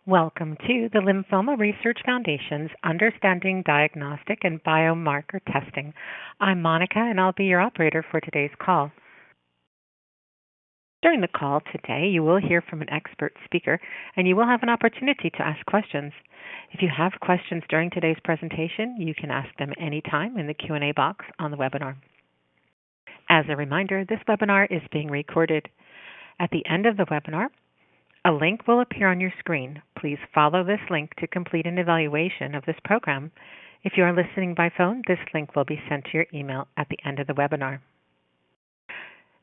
Welcome to the Lymphoma Research Foundation's Understanding Diagnostic and Biomarker Testing. I'm Monica, and I'll be your operator for today's call. During the call today, you will hear from an expert speaker, and you will have an opportunity to ask questions. If you have questions during today's presentation, you can ask them anytime in the Q&A box on the webinar. As a reminder, this webinar is being recorded. At the end of the webinar, a link will appear on your screen. Please follow this link to complete an evaluation of this program. If you are listening by phone, this link will be sent to your email at the end of the webinar.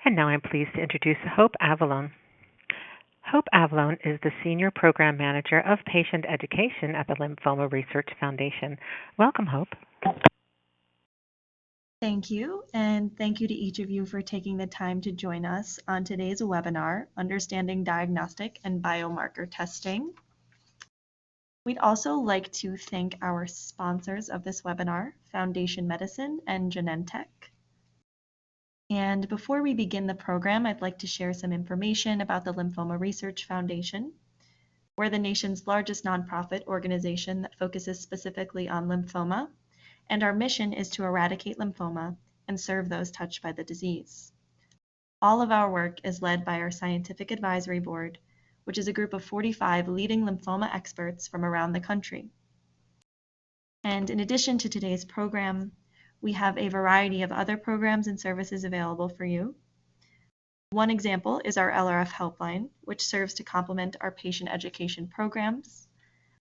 And now I'm pleased to introduce Hope Avalone. Hope Avalone is the Senior Program Manager of Patient Education at the Lymphoma Research Foundation. Welcome, Hope. Thank you, and thank you to each of you for taking the time to join us on today's webinar, Understanding Diagnostic and Biomarker Testing. We'd also like to thank our sponsors of this webinar, Foundation Medicine and Genentech. And before we begin the program, I'd like to share some information about the Lymphoma Research Foundation. We're the nation's largest nonprofit organization that focuses specifically on lymphoma, and our mission is to eradicate lymphoma and serve those touched by the disease. All of our work is led by our Scientific Advisory Board, which is a group of 45 leading lymphoma experts from around the country. And in addition to today's program, we have a variety of other programs and services available for you. One example is our LRF helpline, which serves to complement our patient education programs.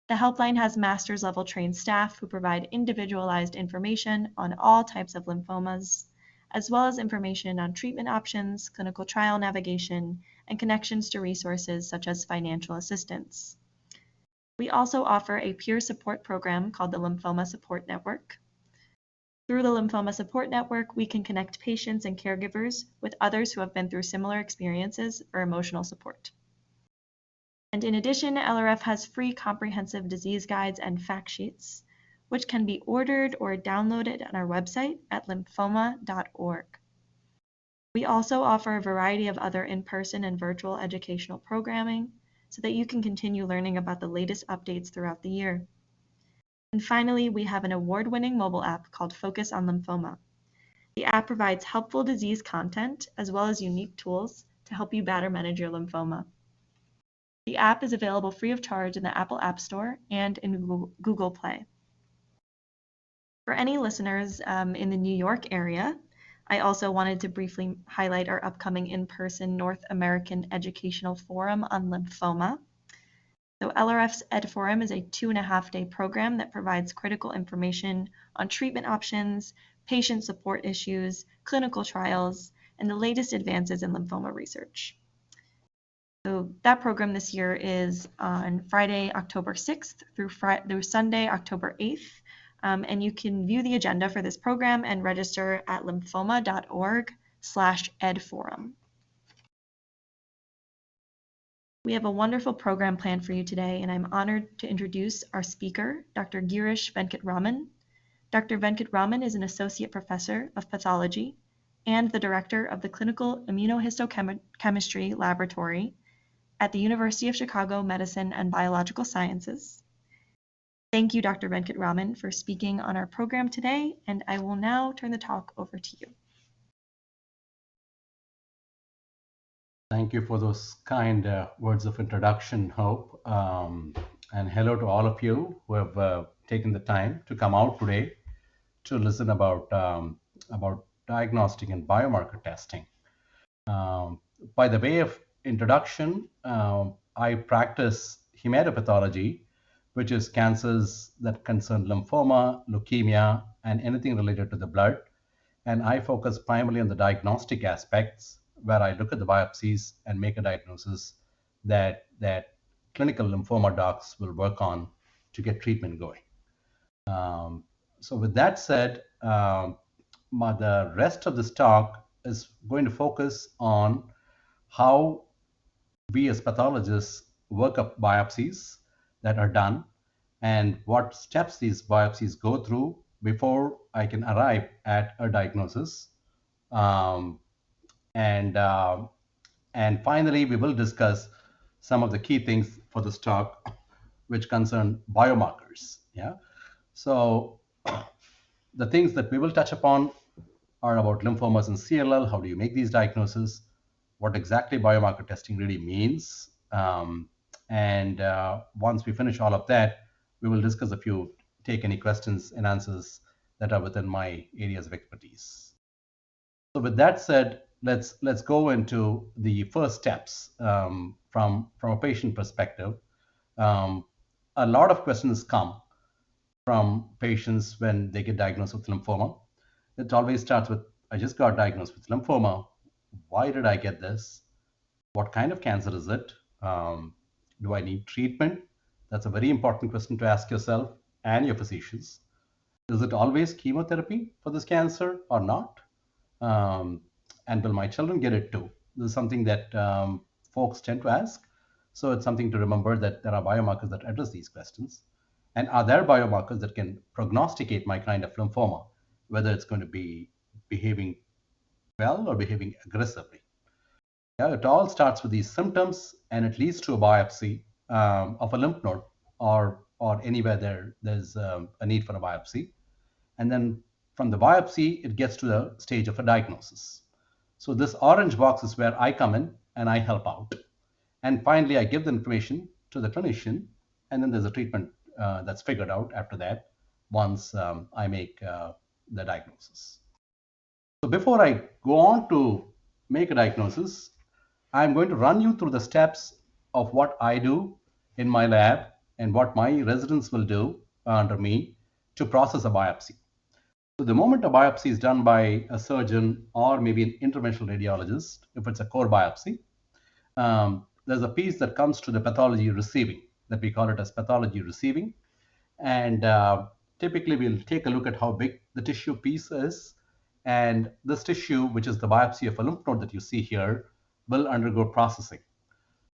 The helpline has master's level trained staff who provide individualized information on all types of lymphomas, as well as information on treatment options, clinical trial navigation, and connections to resources such as financial assistance. We also offer a peer support program called the Lymphoma Support Network. Through the Lymphoma Support Network, we can connect patients and caregivers with others who have been through similar experiences for emotional support. And in addition, LRF has free comprehensive disease guides and fact sheets, which can be ordered or downloaded on our website at lymphoma.org. We also offer a variety of other in-person and virtual educational programming so that you can continue learning about the latest updates throughout the year. And finally, we have an award-winning mobile app called Focus on Lymphoma. The app provides helpful disease content as well as unique tools to help you better manage your lymphoma. The app is available free of charge in the Apple App Store and in Google Play. For any listeners in the New York area, I also wanted to briefly highlight our upcoming in-person North American Educational Forum on Lymphoma. So LRF's Ed Forum is a 2.5-day program that provides critical information on treatment options, patient support issues, clinical trials, and the latest advances in lymphoma research. So that program this year is on Friday, October 6th through Sunday, October 8th. And you can view the agenda for this program and register at lymphoma.org/edforum. We have a wonderful program planned for you today, and I'm honored to introduce our speaker, Dr. Girish Venkatraman. Dr. Venkatraman is an associate professor of pathology and the director of the Clinical Immunohistochemistry Laboratory at the University of Chicago Medicine and Biological Sciences. Thank you, Dr. Venkatraman, for speaking on our program today, and I will now turn the talk over to you. Thank you for those kind words of introduction, Hope. And hello to all of you who have taken the time to come out today to listen about diagnostic and biomarker testing. By the way of introduction, I practice hematopathology, which is cancers that concern lymphoma, leukemia, and anything related to the blood. And I focus primarily on the diagnostic aspects, where I look at the biopsies and make a diagnosis that clinical lymphoma docs will work on to get treatment going. So with that said, the rest of this talk is going to focus on how we as pathologists work up biopsies that are done and what steps these biopsies go through before I can arrive at a diagnosis. And finally, we will discuss some of the key things for this talk which concern biomarkers. Yeah. So the things that we will touch upon are about lymphomas and CLL. How do you make these diagnoses? What exactly biomarker testing really means? And once we finish all of that, we will discuss a few, take any questions and answers that are within my areas of expertise. So with that said, let's go into the first steps from a patient perspective. Um, a lot of questions come from patients when they get diagnosed with lymphoma. It always starts with, I just got diagnosed with lymphoma. Why did I get this? What kind of cancer is it? Do I need treatment? That's a very important question to ask yourself and your physicians. Is it always chemotherapy for this cancer or not? Um, and will my children get it too? This is something that folks tend to ask. So it's something to remember that there are biomarkers that address these questions. And are there biomarkers that can prognosticate my kind of lymphoma, whether it's going to be behaving well or behaving aggressively? Yeah, it all starts with these symptoms, and it leads to a biopsy of a lymph node or anywhere there's a need for a biopsy. And then from the biopsy, it gets to the stage of a diagnosis. So this orange box is where I come in and I help out. And finally, I give the information to the clinician, and then there's a treatment that's figured out after that once I make the diagnosis. So before I go on to make a diagnosis, I'm going to run you through the steps of what I do in my lab and what my residents will do under me to process a biopsy. So the moment a biopsy is done by a surgeon or maybe an interventional radiologist, if it's a core biopsy, there's a piece that comes to the pathology receiving, that we call it as pathology receiving. And typically we'll take a look at how big the tissue piece is. And this tissue, which is the biopsy of a lymph node that you see here, will undergo processing.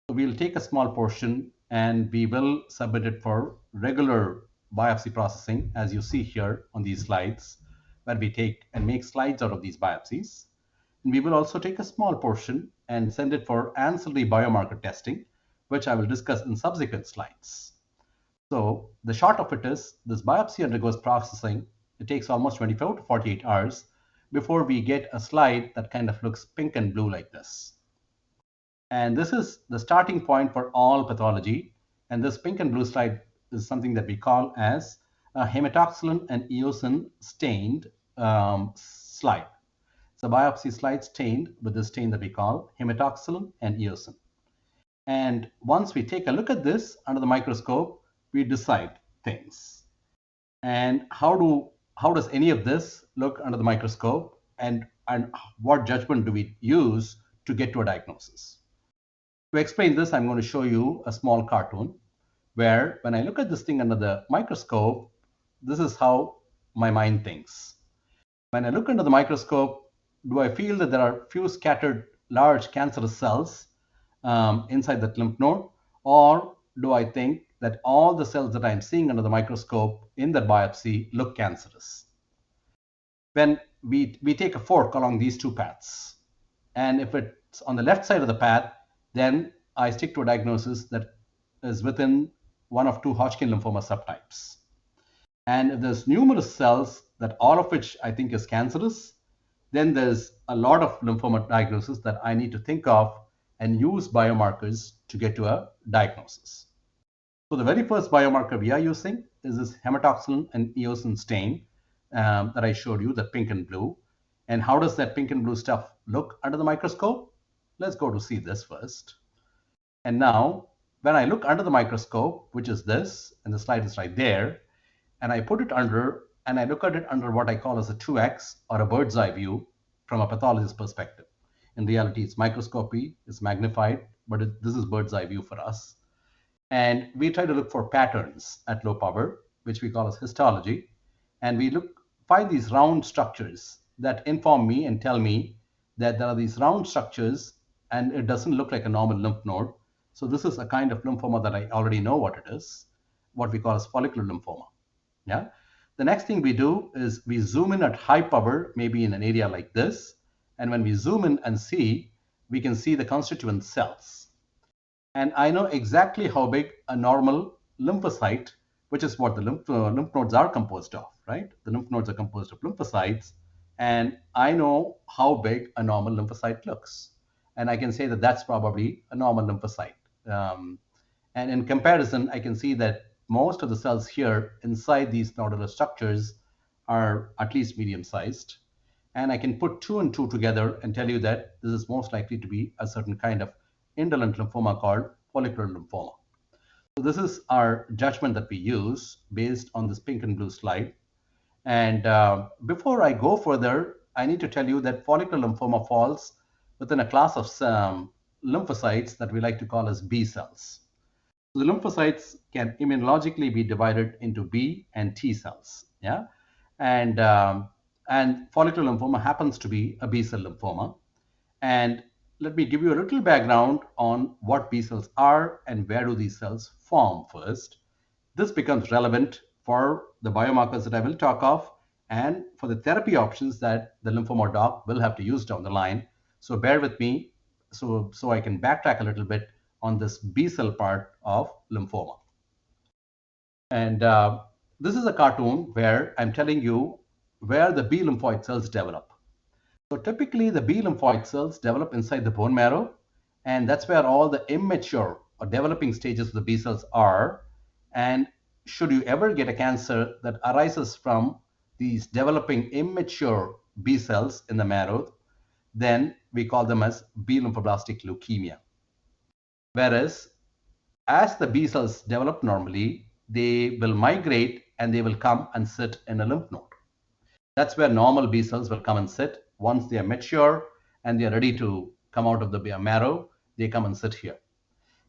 So we'll take a small portion and we will submit it for regular biopsy processing, as you see here on these slides, where we take and make slides out of these biopsies. And we will also take a small portion and send it for ancillary biomarker testing, which I will discuss in subsequent slides. So the short of it is, this biopsy undergoes processing. It takes almost 24 to 48 hours before we get a slide that kind of looks pink and blue like this. And this is the starting point for all pathology. And this pink and blue slide is something that we call as a hematoxylin and eosin stained slide. It's a biopsy slide stained with the stain that we call hematoxylin and eosin. And once we take a look at this under the microscope, we decide things. And how does any of this look under the microscope, and what judgment do we use to get to a diagnosis? To explain this, I'm going to show you a small cartoon where when I look at this thing under the microscope, this is how my mind thinks. When I look under the microscope, do I feel that there are few scattered large cancerous cells inside that lymph node, or do I think that all the cells that I'm seeing under the microscope in that biopsy look cancerous? When we take a fork along these two paths, and if it's on the left side of the path, then I stick to a diagnosis that is within one of two Hodgkin lymphoma subtypes. And if there's numerous cells, that all of which I think is cancerous, then there's a lot of lymphoma diagnosis that I need to think of and use biomarkers to get to a diagnosis. So the very first biomarker we are using is this hematoxylin and eosin stain that I showed you, the pink and blue. And how does that pink and blue stuff look under the microscope? Let's go to see this first. And now, when I look under the microscope, which is this, and the slide is right there, and I put it under, and I look at it under what I call as a 2x or a bird's eye view from a pathologist's perspective. In reality, it's microscopy, it's magnified, but this is bird's eye view for us. And we try to look for patterns at low power, which we call as histology. And we find these round structures that inform me and tell me that there are these round structures and it doesn't look like a normal lymph node. So this is a kind of lymphoma that I already know what it is, what we call as follicular lymphoma. Yeah. The next thing we do is we zoom in at high power, maybe in an area like this. And when we zoom in and see, we can see the constituent cells. And I know exactly how big a normal lymphocyte, which is what the lymph nodes are composed of, right? The lymph nodes are composed of lymphocytes, and I know how big a normal lymphocyte looks. And I can say that that's probably a normal lymphocyte. Um, and in comparison, I can see that most of the cells here inside these nodular structures are at least medium sized. And I can put two and two together and tell you that this is most likely to be a certain kind of indolent lymphoma called follicular lymphoma. So this is our judgment that we use based on this pink and blue slide. And before I go further, I need to tell you that follicular lymphoma falls within a class of some lymphocytes that we like to call as B cells. So the lymphocytes can immunologically be divided into B and T cells. Yeah, and follicular lymphoma happens to be a B cell lymphoma. And let me give you a little background on what B cells are and where do these cells form first. This becomes relevant for the biomarkers that I will talk of and for the therapy options that the lymphoma doc will have to use down the line. So bear with me so I can backtrack a little bit on this B cell part of lymphoma. And this is a cartoon where I'm telling you where the B lymphoid cells develop. So typically the B lymphoid cells develop inside the bone marrow, and that's where all the immature or developing stages of the B cells are. And should you ever get a cancer that arises from these developing immature B cells in the marrow, then we call them as B lymphoblastic leukemia. Whereas as the B cells develop normally, they will migrate and they will come and sit in a lymph node. That's where normal B cells will come and sit. Once they are mature and they are ready to come out of the marrow, they come and sit here.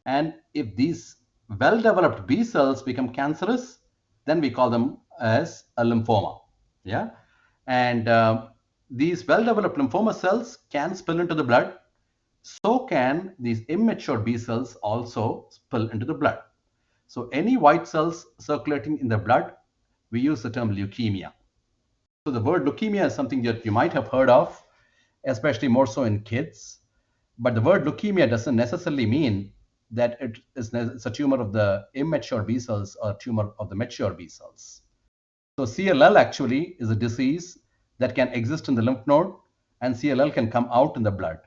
And if these well-developed B cells become cancerous, then we call them as a lymphoma. Yeah, and these well-developed lymphoma cells can spill into the blood. So can these immature B cells also spill into the blood. So any white cells circulating in the blood, we use the term leukemia. So the word leukemia is something that you might have heard of, especially more so in kids. But the word leukemia doesn't necessarily mean that it's a tumor of the immature B cells or a tumor of the mature B cells. So CLL actually is a disease that can exist in the lymph node, and CLL can come out in the blood.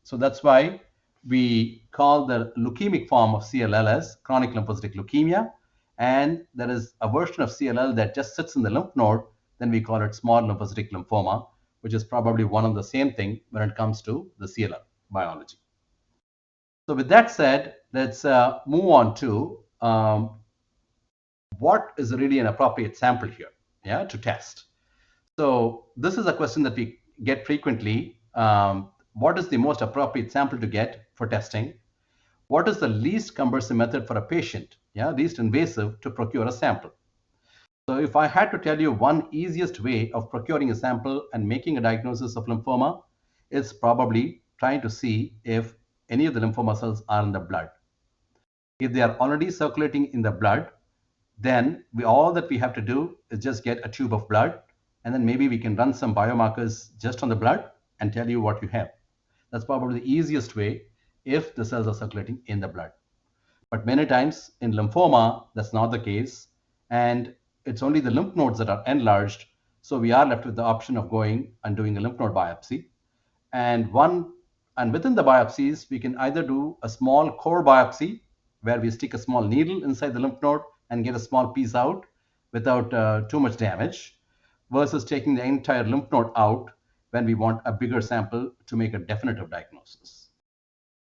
So that's why we call the leukemic form of CLL as chronic lymphocytic leukemia. And there is a version of CLL that just sits in the lymph node, then we call it small lymphocytic lymphoma, which is probably one and the same thing when it comes to the CLL biology. So with that said, let's move on to what is really an appropriate sample here, yeah, to test. So this is a question that we get frequently. What is the most appropriate sample to get for testing? What is the least cumbersome method for a patient, yeah, least invasive to procure a sample? So if I had to tell you one easiest way of procuring a sample and making a diagnosis of lymphoma, it's probably trying to see if any of the lymphoma cells are in the blood. If they are already circulating in the blood, then all that we have to do is just get a tube of blood, and then maybe we can run some biomarkers just on the blood and tell you what you have. That's probably the easiest way if the cells are circulating in the blood. But many times in lymphoma, that's not the case. And it's only the lymph nodes that are enlarged. So we are left with the option of going and doing a lymph node biopsy. And within the biopsies, we can either do a small core biopsy where we stick a small needle inside the lymph node and get a small piece out without too much damage, versus taking the entire lymph node out when we want a bigger sample to make a definitive diagnosis.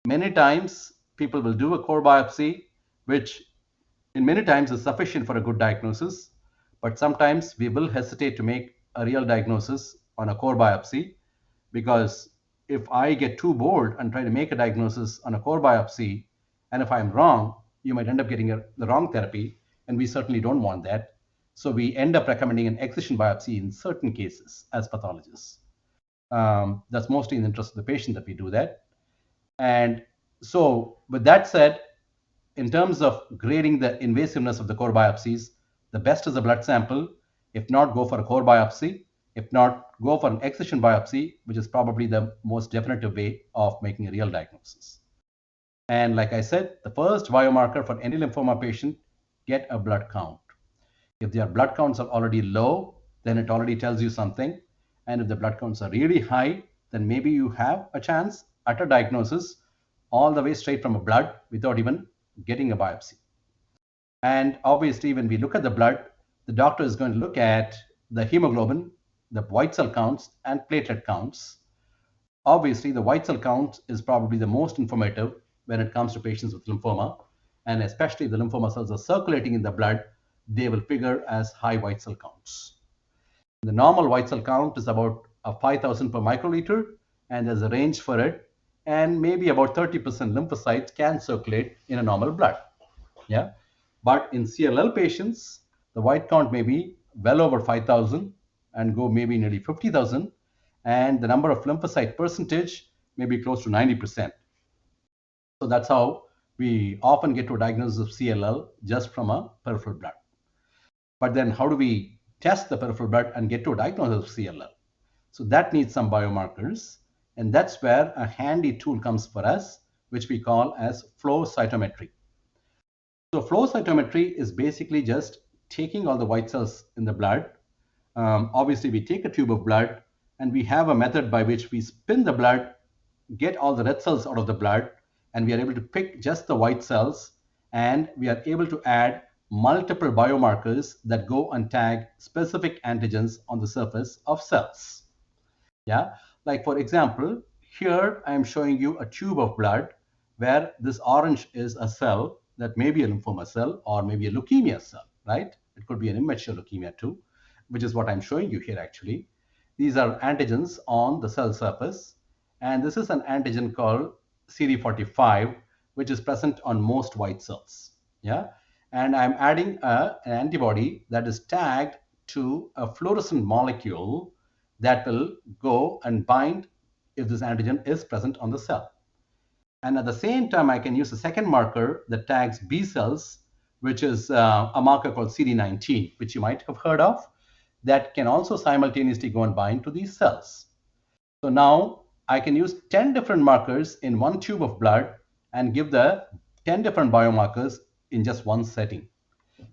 Many times, people will do a core biopsy, which in many times is sufficient for a good diagnosis, but sometimes we will hesitate to make a real diagnosis on a core biopsy, because if I get too bold and try to make a diagnosis on a core biopsy, and if I'm wrong, you might end up getting the wrong therapy, and we certainly don't want that. So we end up recommending an excision biopsy in certain cases as pathologists. That's mostly in the interest of the patient that we do that. And so with that said, in terms of grading the invasiveness of the core biopsies, the best is a blood sample. If not, go for a core biopsy. If not, go for an excision biopsy, which is probably the most definitive way of making a real diagnosis. And like I said, the first biomarker for any lymphoma patient get a blood count. If their blood counts are already low, then it already tells you something. And if the blood counts are really high, then maybe you have a chance at a diagnosis all the way straight from a blood without even getting a biopsy. And obviously, when we look at the blood, the doctor is going to look at the hemoglobin, the white cell counts, and platelet counts. Obviously, the white cell count is probably the most informative when it comes to patients with lymphoma. And especially if the lymphoma cells are circulating in the blood, they will figure as high white cell counts. The normal white cell count is about 5,000 per microliter, and there's a range for it. And maybe about 30% lymphocytes can circulate in a normal blood. Yeah. But in CLL patients, the white count may be well over 5,000 and go maybe nearly 50,000. And the number of lymphocyte percentage may be close to 90%. So that's how we often get to a diagnosis of CLL just from a peripheral blood. But then how do we test the peripheral blood and get to a diagnosis of CLL? So that needs some biomarkers. And that's where a handy tool comes for us, which we call as flow cytometry. So flow cytometry is basically just taking all the white cells in the blood. Obviously, we take a tube of blood and we have a method by which we spin the blood, get all the red cells out of the blood, and we are able to pick just the white cells, and we are able to add multiple biomarkers that go and tag specific antigens on the surface of cells. Yeah, like for example, here I am showing you a tube of blood where this orange is a cell that may be a lymphoma cell or maybe a leukemia cell, right? It could be an immature leukemia too, which is what I'm showing you here actually. These are antigens on the cell surface, and this is an antigen called CD45, which is present on most white cells. Yeah, and I'm adding an antibody that is tagged to a fluorescent molecule that will go and bind if this antigen is present on the cell. And at the same time, I can use a second marker that tags B cells, which is a marker called CD19, which you might have heard of, that can also simultaneously go and bind to these cells. So now I can use 10 different markers in one tube of blood and give the 10 different biomarkers in just one setting.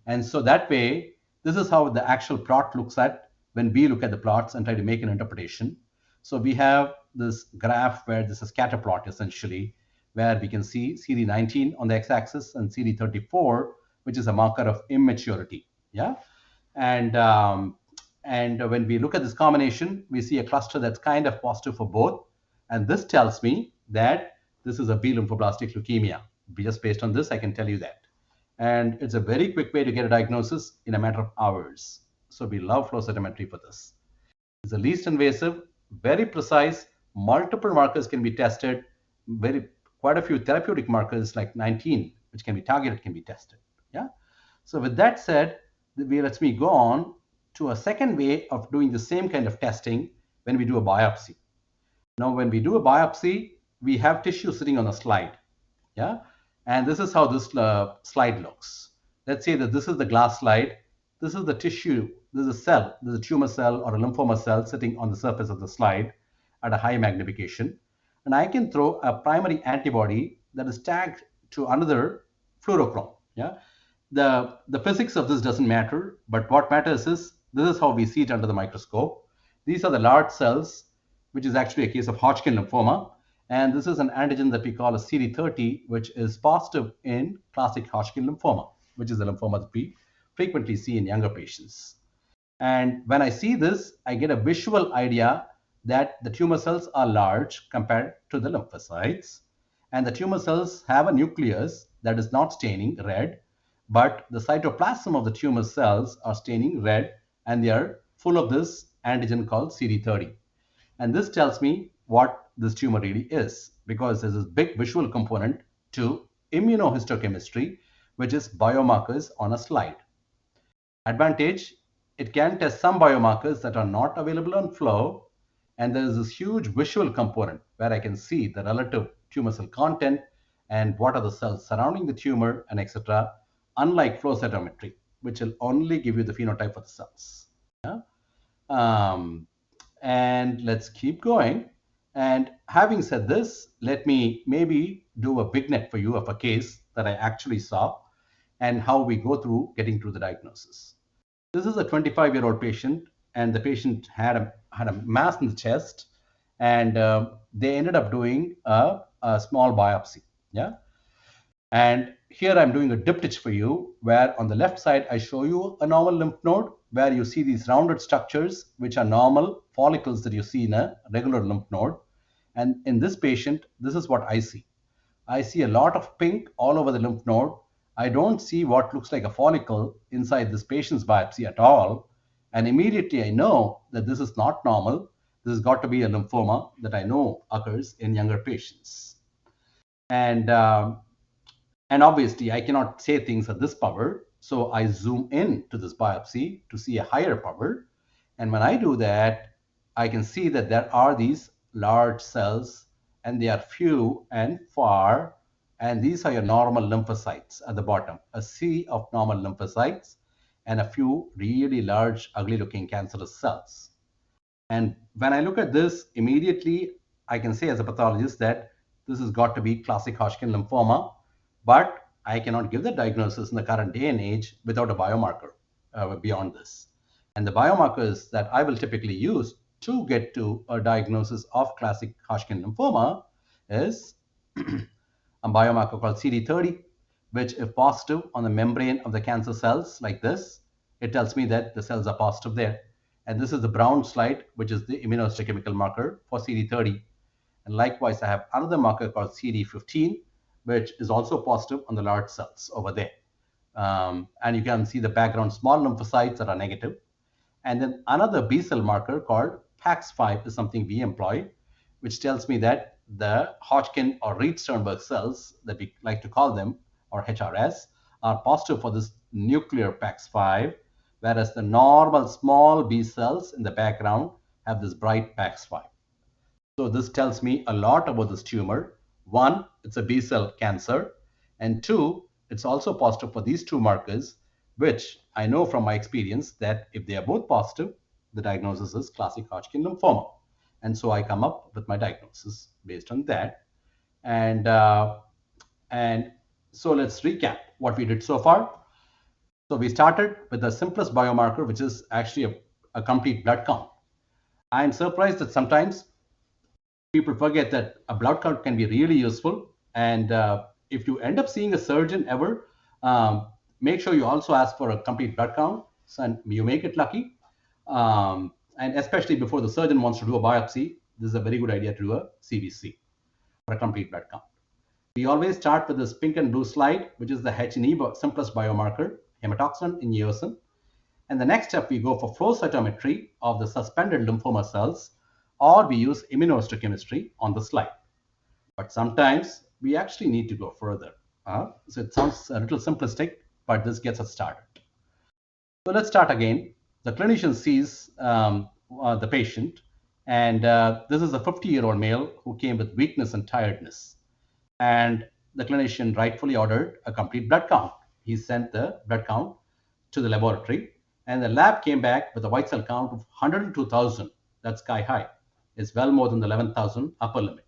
And so that way, this is how the actual plot looks at when we look at the plots and try to make an interpretation. So we have this graph where this is scatter plot essentially, where we can see CD19 on the x-axis and CD34, which is a marker of immaturity. Yeah, and when we look at this combination, we see a cluster that's kind of positive for both, and this tells me that this is a B lymphoblastic leukemia. Just based on this, I can tell you that. And it's a very quick way to get a diagnosis in a matter of hours. So we love flow cytometry for this. It's the least invasive, very precise, multiple markers can be tested, quite a few therapeutic markers like 19, which can be targeted, can be tested. Yeah. So with that said, let me go on to a second way of doing the same kind of testing when we do a biopsy. Now, when we do a biopsy, we have tissue sitting on a slide. Yeah. And this is how this slide looks. Let's say that this is the glass slide. This is the tissue. This is a cell. This is a tumor cell or a lymphoma cell sitting on the surface of the slide at a high magnification. And I can throw a primary antibody that is tagged to another fluorochrome. Yeah. The physics of this doesn't matter, but what matters is this is how we see it under the microscope. These are the large cells, which is actually a case of Hodgkin lymphoma. And this is an antigen that we call a CD30, which is positive in classic Hodgkin lymphoma, which is the lymphoma that we frequently see in younger patients. And when I see this, I get a visual idea that the tumor cells are large compared to the lymphocytes. And the tumor cells have a nucleus that is not staining red, but the cytoplasm of the tumor cells are staining red, and they are full of this antigen called CD30. And this tells me what this tumor really is, because there's this big visual component to immunohistochemistry, which is biomarkers on a slide. Advantage, it can test some biomarkers that are not available on flow, and there's this huge visual component where I can see the relative tumor cell content and what are the cells surrounding the tumor and etc., unlike flow cytometry, which will only give you the phenotype of the cells. Yeah? And let's keep going. And having said this, let me maybe do a big net for you of a case that I actually saw. and how we go through getting to the diagnosis. This is a 25-year-old patient, and the patient had a mass in the chest, and they ended up doing a small biopsy. Yeah, and here I'm doing a diptych for you, where on the left side I show you a normal lymph node, where you see these rounded structures, which are normal follicles that you see in a regular lymph node. And in this patient, this is what I see. I see a lot of pink all over the lymph node. I don't see what looks like a follicle inside this patient's biopsy at all. And immediately I know that this is not normal. This has got to be a lymphoma that I know occurs in younger patients. And obviously, I cannot say things at this power. So I zoom in to this biopsy to see a higher power. And when I do that, I can see that there are these large cells, and they are few and far. And these are your normal lymphocytes at the bottom, a sea of normal lymphocytes and a few really large, ugly looking cancerous cells. And when I look at this, immediately I can say as a pathologist that this has got to be classic Hodgkin lymphoma, but I cannot give the diagnosis in the current day and age without a biomarker beyond this. And the biomarkers that I will typically use to get to a diagnosis of classic Hodgkin lymphoma is a biomarker called CD30, which, if positive on the membrane of the cancer cells like this, it tells me that the cells are positive there. And this is the brown slide, which is the immunohistochemical marker for CD30. And likewise, I have another marker called CD15, which is also positive on the large cells over there. And you can see the background small lymphocytes that are negative. And then another B cell marker called PAX5 is something we employ, which tells me that the Hodgkin or Reed-Sternberg cells, that we like to call them, or HRS, are positive for this nuclear PAX5, whereas the normal small B cells in the background have this bright PAX5. So this tells me a lot about this tumor. One, it's a B cell cancer, and two, it's also positive for these two markers, which I know from my experience that if they are both positive, the diagnosis is classic Hodgkin lymphoma. And so I come up with my diagnosis based on that. And so let's recap what we did so far. So we started with the simplest biomarker, which is actually a complete blood count. I'm surprised that sometimes people forget that a blood count can be really useful. And if you end up seeing a surgeon ever, make sure you also ask for a complete blood count, so you make it lucky. And especially before the surgeon wants to do a biopsy, this is a very good idea to do a CBC for a complete blood count. We always start with this pink and blue slide, which is the H&E simplest biomarker, hematoxin in eosin. And the next step, we go for flow cytometry of the suspended lymphoma cells, or we use immunohistochemistry on the slide. But sometimes we actually need to go further. So it sounds a little simplistic, but this gets us started. So let's start again. The clinician sees the patient, and this is a 50-year-old male who came with weakness and tiredness. And the clinician rightfully ordered a complete blood count. He sent the blood count to the laboratory, and the lab came back with a white cell count of 102,000. That's sky high. It's well more than the 11,000 upper limit.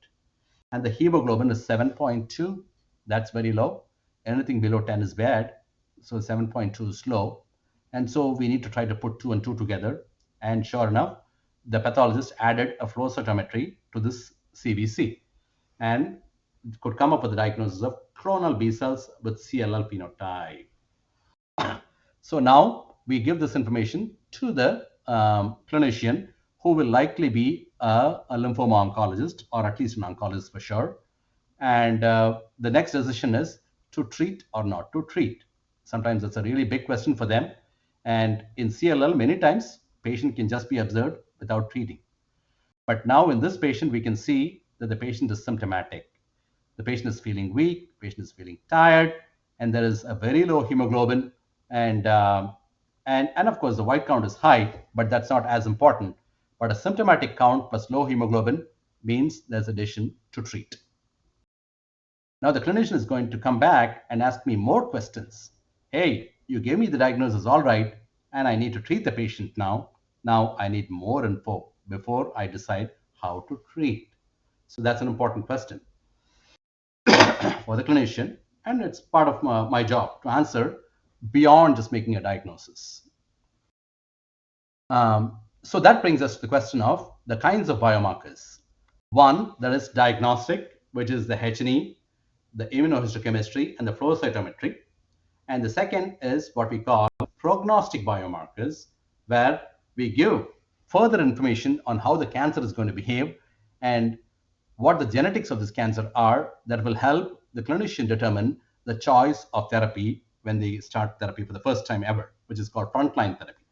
And the hemoglobin is 7.2. That's very low. Anything below 10 is bad. So 7.2 is low. And so we need to try to put 2 and 2 together. And sure enough, the pathologist added a flow cytometry to this CBC and could come up with the diagnosis of clonal B cells with CLL phenotype. So now we give this information to the clinician, who will likely be a lymphoma oncologist, or at least an oncologist for sure. And the next decision is to treat or not to treat. Sometimes it's a really big question for them. And in CLL, many times, patient can just be observed without treating. But now in this patient, we can see that the patient is symptomatic. The patient is feeling weak, the patient is feeling tired, and there is a very low hemoglobin. And of course, the white count is high, but that's not as important. But a symptomatic count plus low hemoglobin means there's a decision to treat. Now the clinician is going to come back and ask me more questions. Hey, you gave me the diagnosis all right, and I need to treat the patient now. Now I need more info before I decide how to treat. So that's an important question for the clinician. And it's part of my job to answer beyond just making a diagnosis. So that brings us to the question of the kinds of biomarkers. One, there is diagnostic, which is the H&E, the immunohistochemistry, and the flow cytometry. And the second is what we call prognostic biomarkers, where we give further information on how the cancer is going to behave and what the genetics of this cancer are that will help the clinician determine the choice of therapy when they start therapy for the first time ever, which is called frontline therapy.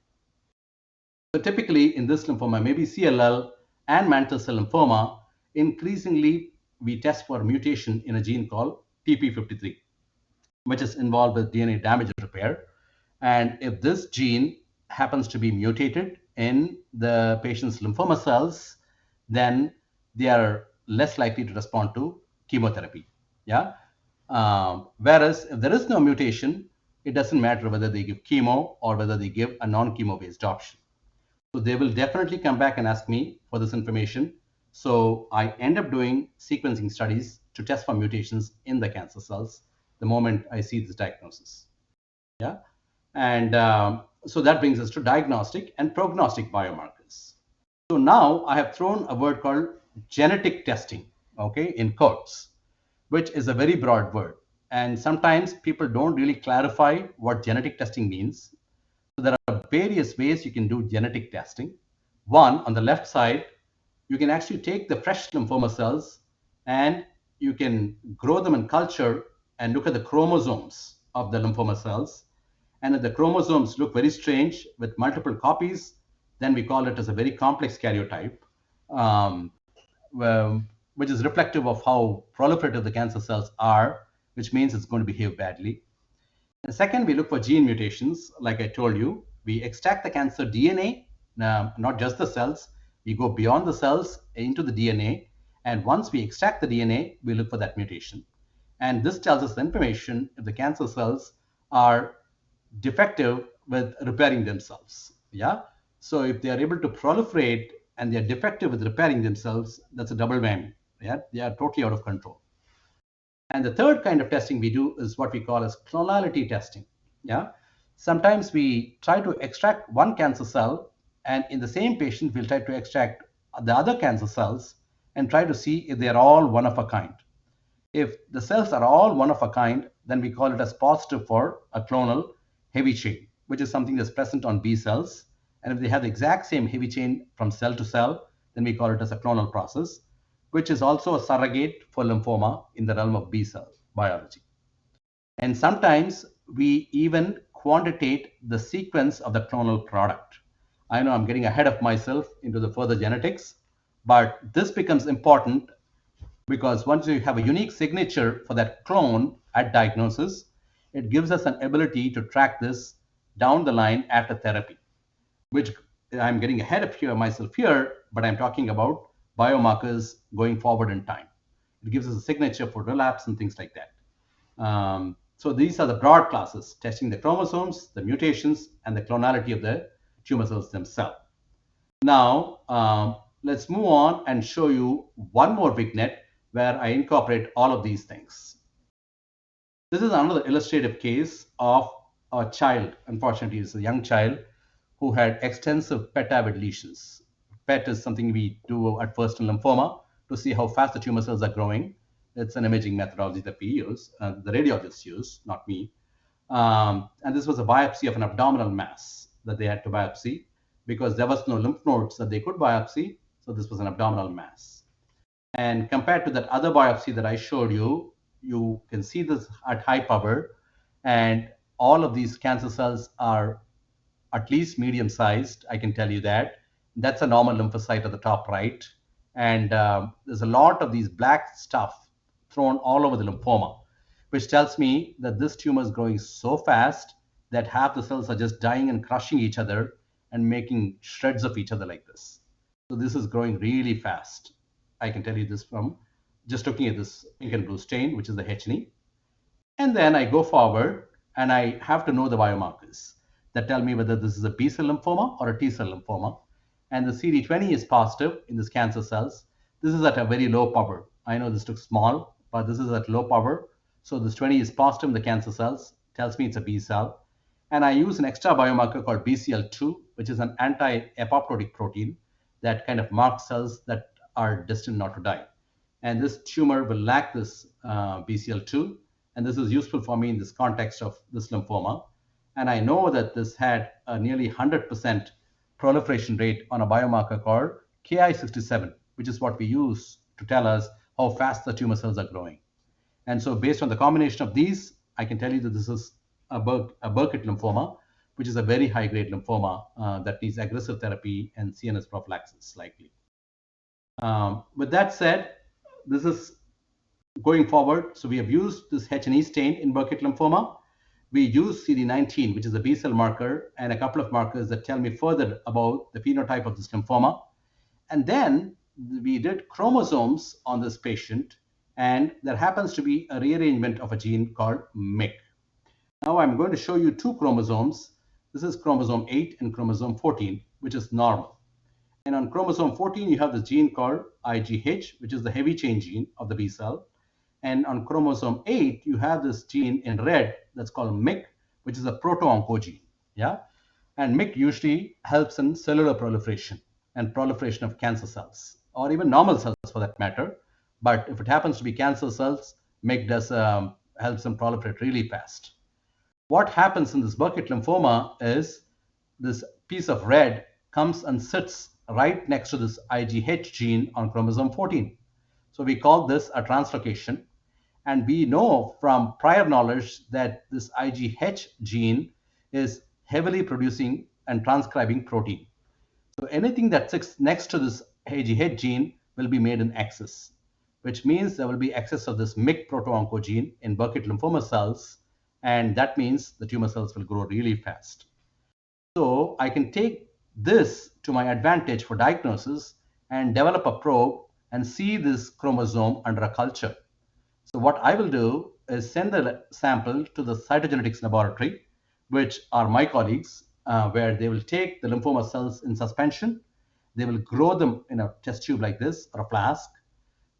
So typically in this lymphoma, maybe CLL and mantle cell lymphoma, increasingly we test for mutation in a gene called TP53, which is involved with DNA damage repair. And if this gene happens to be mutated in the patient's lymphoma cells, then they are less likely to respond to chemotherapy. Yeah. Whereas if there is no mutation, it doesn't matter whether they give chemo or whether they give a non-chemo based option. So they will definitely come back and ask me for this information. So I end up doing sequencing studies to test for mutations in the cancer cells the moment I see this diagnosis. Yeah. And so that brings us to diagnostic and prognostic biomarkers. So now I have thrown a word called genetic testing, okay, in quotes, which is a very broad word. And sometimes people don't really clarify what genetic testing means. So there are various ways you can do genetic testing. One, on the left side, you can actually take the fresh lymphoma cells and you can grow them in culture and look at the chromosomes of the lymphoma cells. And if the chromosomes look very strange with multiple copies, then we call it as a very complex karyotype, um, which is reflective of how proliferative the cancer cells are, which means it's going to behave badly. And second, we look for gene mutations. Like I told you, we extract the cancer DNA, not just the cells. We go beyond the cells into the DNA. And once we extract the DNA, we look for that mutation. And this tells us the information if the cancer cells are defective with repairing themselves. Yeah. So if they are able to proliferate and they are defective with repairing themselves, that's a double whammy. Yeah. They are totally out of control. And the third kind of testing we do is what we call as clonality testing. Yeah. Sometimes we try to extract one cancer cell, and in the same patient, we'll try to extract the other cancer cells and try to see if they're all one of a kind. If the cells are all one of a kind, then we call it as positive for a clonal heavy chain, which is something that's present on B cells. And if they have the exact same heavy chain from cell to cell, then we call it as a clonal process, which is also a surrogate for lymphoma in the realm of B cell biology. And sometimes we even quantitate the sequence of the clonal product. I know I'm getting ahead of myself into the further genetics, but this becomes important because once you have a unique signature for that clone at diagnosis, it gives us an ability to track this down the line after therapy, which I'm getting ahead of myself here, but I'm talking about biomarkers going forward in time. It gives us a signature for relapse and things like that. So these are the broad classes, testing the chromosomes, the mutations, and the clonality of the tumor cells themselves. Now, let's move on and show you one more vignette where I incorporate all of these things. This is another illustrative case of a child. Unfortunately, it's a young child who had extensive PET-avid lesions. PET is something we do at first in lymphoma to see how fast the tumor cells are growing. It's an imaging methodology that we use, the radiologists use, not me. And this was a biopsy of an abdominal mass that they had to biopsy because there was no lymph nodes that they could biopsy. So this was an abdominal mass. And compared to that other biopsy that I showed you, you can see this at high power. And all of these cancer cells are at least medium sized. I can tell you that. That's a normal lymphocyte at the top right. And there's a lot of these black stuff thrown all over the lymphoma, which tells me that this tumor is growing so fast that half the cells are just dying and crushing each other and making shreds of each other like this. So this is growing really fast. I can tell you this from just looking at this pink and blue stain, which is the H&E. And then I go forward and I have to know the biomarkers that tell me whether this is a B cell lymphoma or a T cell lymphoma. And the CD20 is positive in this cancer cells. This is at a very low power. I know this looks small, but this is at low power. So this 20 is positive in the cancer cells, tells me it's a B cell. And I use an extra biomarker called BCL2, which is an anti-apoptotic protein that kind of marks cells that are destined not to die. And this tumor will lack this BCL2, and this is useful for me in this context of this lymphoma. And I know that this had a nearly 100% proliferation rate on a biomarker called Ki67, which is what we use to tell us how fast the tumor cells are growing. And so based on the combination of these, I can tell you that this is a Burkitt lymphoma, which is a very high-grade lymphoma that needs aggressive therapy and CNS prophylaxis likely. With that said, this is going forward. So we have used this H&E stain in Burkitt lymphoma. We use CD19, which is a B cell marker, and a couple of markers that tell me further about the phenotype of this lymphoma. And then we did chromosomes on this patient, and there happens to be a rearrangement of a gene called MYC. Now I'm going to show you two chromosomes. This is chromosome 8 and chromosome 14, which is normal. And on chromosome 14, you have this gene called IGH, which is the heavy chain gene of the B cell. And on chromosome 8, you have this gene in red that's called MYC, which is a proto-oncogene. Yeah? And MYC usually helps in cellular proliferation and proliferation of cancer cells, or even normal cells for that matter. But if it happens to be cancer cells, MYC does helps them proliferate really fast. What happens in this Burkitt lymphoma is this piece of red comes and sits right next to this IGH gene on chromosome 14. So we call this a translocation. And we know from prior knowledge that this IGH gene is heavily producing and transcribing protein. So anything that sits next to this IGH gene will be made in excess, which means there will be excess of this MYC proto-oncogene in Burkitt lymphoma cells, and that means the tumor cells will grow really fast. So I can take this to my advantage for diagnosis and develop a probe and see this chromosome under a culture. So what I will do is send the sample to the cytogenetics laboratory, which are my colleagues, where they will take the lymphoma cells in suspension. They will grow them in a test tube like this or a flask.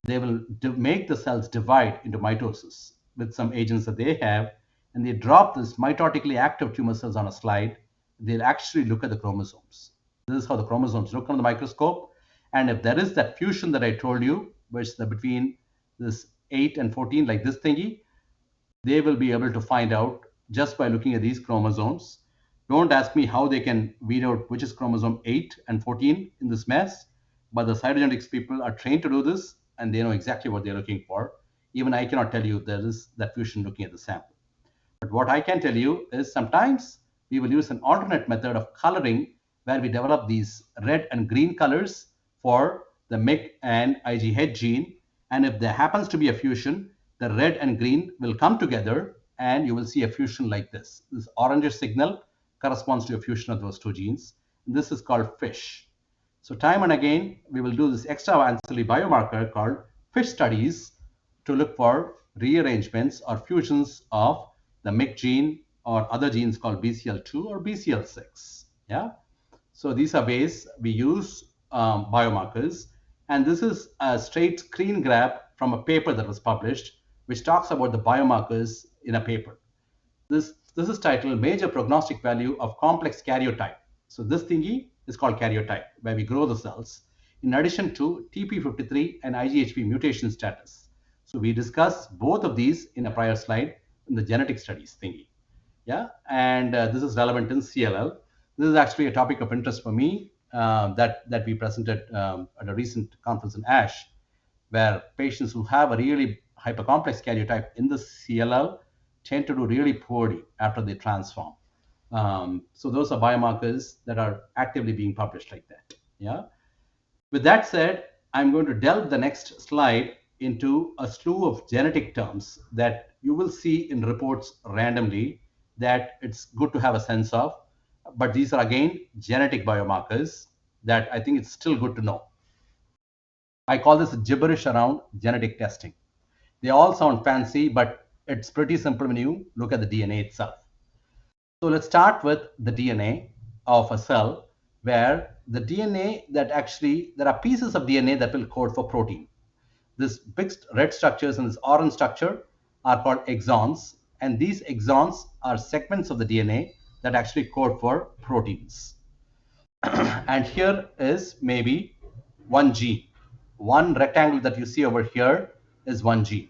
They will make the cells divide into mitosis with some agents that they have, and they drop this mitotically active tumor cells on a slide. They'll actually look at the chromosomes. This is how the chromosomes look on the microscope. And if there is that fusion that I told you, which is between this 8 and 14, like this thingy, they will be able to find out just by looking at these chromosomes. Don't ask me how they can weed out which is chromosome 8 and 14 in this mess, but the cytogenetics people are trained to do this, and they know exactly what they're looking for. Even I cannot tell you there is that fusion looking at the sample. But what I can tell you is sometimes we will use an alternate method of coloring where we develop these red and green colors for the MYC and IGH gene. And if there happens to be a fusion, the red and green will come together and you will see a fusion like this. This orange signal corresponds to a fusion of those two genes. This is called FISH. So time and again, we will do this extra ancillary biomarker called FISH studies to look for rearrangements or fusions of the MYC gene or other genes called BCL2 or BCL6. Yeah. So these are ways we use biomarkers. And this is a straight screen grab from a paper that was published, which talks about the biomarkers in a paper. This is titled Major Prognostic Value of Complex Karyotype. So this thingy is called karyotype, where we grow the cells, in addition to TP53 and IGHV mutation status. So we discussed both of these in a prior slide in the genetic studies thingy. Yeah, and this is relevant in CLL. This is actually a topic of interest for me that we presented at a recent conference in ASH, where patients who have a really hypercomplex karyotype in the CLL tend to do really poorly after they transform. So those are biomarkers that are actively being published like that. Yeah. With that said, I'm going to delve the next slide into a slew of genetic terms that you will see in reports randomly that it's good to have a sense of. But these are again genetic biomarkers that I think it's still good to know. I call this gibberish around genetic testing. They all sound fancy, but it's pretty simple when you look at the DNA itself. So let's start with the DNA of a cell, where the DNA that actually, there are pieces of DNA that will code for protein. This big red structures and this orange structure, are called exons. And these exons are segments of the DNA that actually code for proteins. And here is maybe one gene. One rectangle that you see over here is one gene.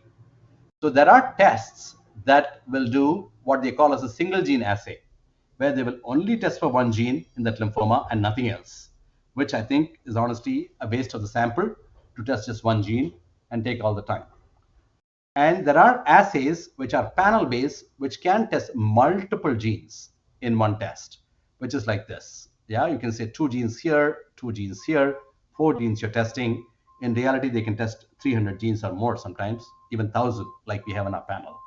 So there are tests that will do what they call as a single gene assay, where they will only test for one gene in that lymphoma and nothing else, which I think is honestly a waste of the sample to test just one gene and take all the time. And there are assays which are panel based, which can test multiple genes in one test, which is like this. Yeah, you can say 2 genes here, 2 genes here, 4 genes you're testing. In reality, they can test 300 genes or more sometimes, even 1,000 like we have on our panel.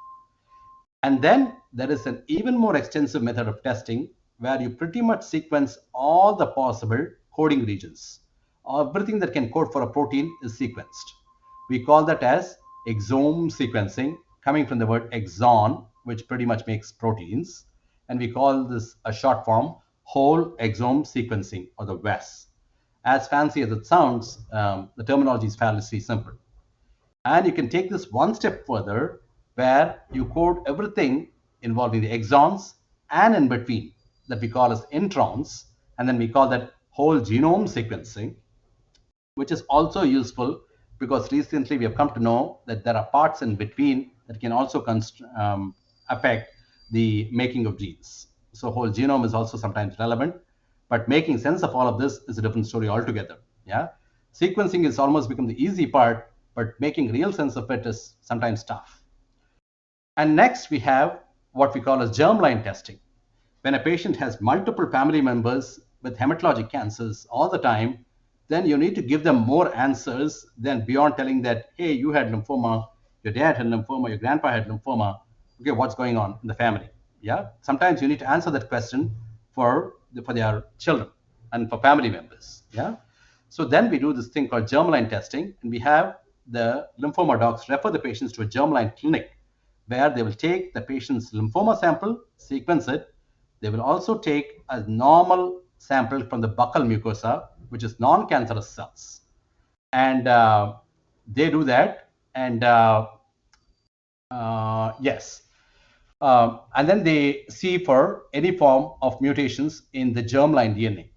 And then there is an even more extensive method of testing where you pretty much sequence all the possible coding regions. Everything that can code for a protein is sequenced. We call that as exome sequencing, coming from the word exon, which pretty much makes proteins. And we call this a short form, whole exome sequencing, or the WES. As fancy as it sounds, the terminology is fairly simple. And you can take this one step further where you code everything involving the exons and in between that we call as introns. And then we call that whole genome sequencing, which is also useful because recently we have come to know that there are parts in between that can also affect the making of genes. So whole genome is also sometimes relevant, but making sense of all of this is a different story altogether. Yeah, sequencing has almost become the easy part, but making real sense of it is sometimes tough. And next we have what we call as germline testing. When a patient has multiple family members with hematologic cancers all the time, then you need to give them more answers than beyond telling that, hey, you had lymphoma, your dad had lymphoma, your grandpa had lymphoma. Okay, what's going on in the family? Yeah, sometimes you need to answer that question for their children and for family members. Yeah, so then we do this thing called germline testing, and we have the lymphoma docs refer the patients to a germline clinic where they will take the patient's lymphoma sample, sequence it. They will also take a normal sample from the buccal mucosa, which is non-cancerous cells. And they do that. And yes. And then they see for any form of mutations in the germline DNA.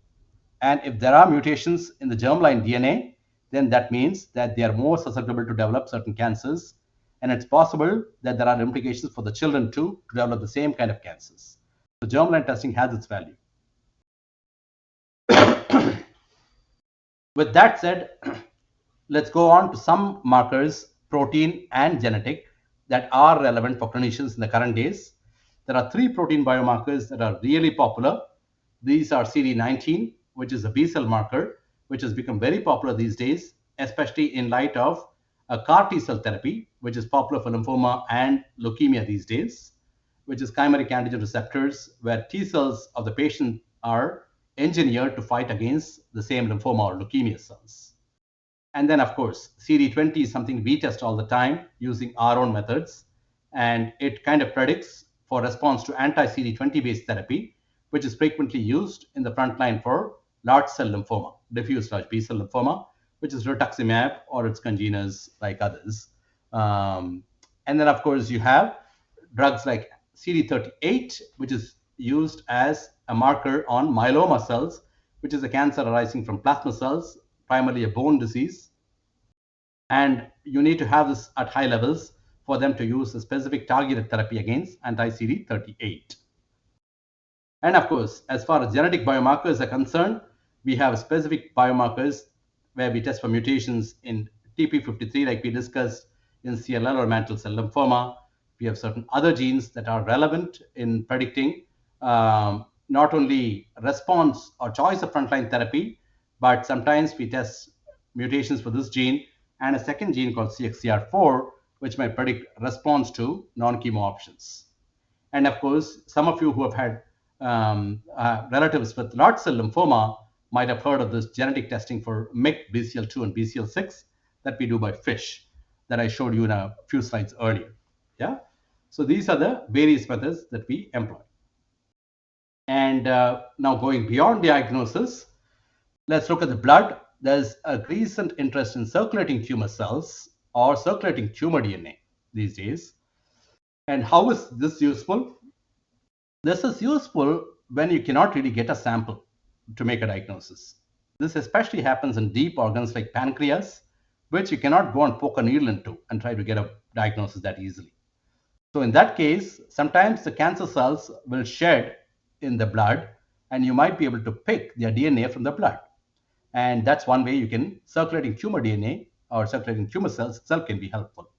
And if there are mutations in the germline DNA, then that means that they are more susceptible to develop certain cancers. And it's possible that there are implications for the children too to develop the same kind of cancers. So germline testing has its value. With that said, let's go on to some markers, protein and genetic, that are relevant for clinicians in the current days. There are 3 protein biomarkers that are really popular. These are CD19, which is a B cell marker, which has become very popular these days, especially in light of a CAR T cell therapy, which is popular for lymphoma and leukemia these days, which is chimeric antigen receptors, where T cells of the patient are engineered to fight against the same lymphoma or leukemia cells. And then, of course, CD20 is something we test all the time using our own methods. And it kind of predicts for response to anti-CD20 based therapy, which is frequently used in the front line for large cell lymphoma, diffuse large B cell lymphoma, which is rituximab or its congeners like others. And then, of course, you have drugs like CD38, which is used as a marker on myeloma cells, which is a cancer arising from plasma cells, primarily a bone disease. And you need to have this at high levels for them to use a specific targeted therapy against anti-CD38. And of course, as far as genetic biomarkers are concerned, we have specific biomarkers where we test for mutations in TP53, like we discussed, in CLL or mantle cell lymphoma. We have certain other genes that are relevant in predicting not only response or choice of frontline therapy, but sometimes we test mutations for this gene and a second gene called CXCR4, which might predict response to non-chemo options. And of course, some of you who have had relatives with large cell lymphoma might have heard of this genetic testing for MYC, BCL2, and BCL6 that we do by FISH that I showed you in a few slides earlier. Yeah. So these are the various methods that we employ. And now going beyond diagnosis, let's look at the blood. There's a recent interest in circulating tumor cells or circulating tumor DNA these days. And how is this useful? This is useful when you cannot really get a sample to make a diagnosis. This especially happens in deep organs like pancreas, which you cannot go and poke a needle into and try to get a diagnosis that easily. So in that case, sometimes the cancer cells will shed in the blood, and you might be able to pick their DNA from the blood. And that's one way you can, circulating tumor DNA or circulating tumor cells itself can be helpful.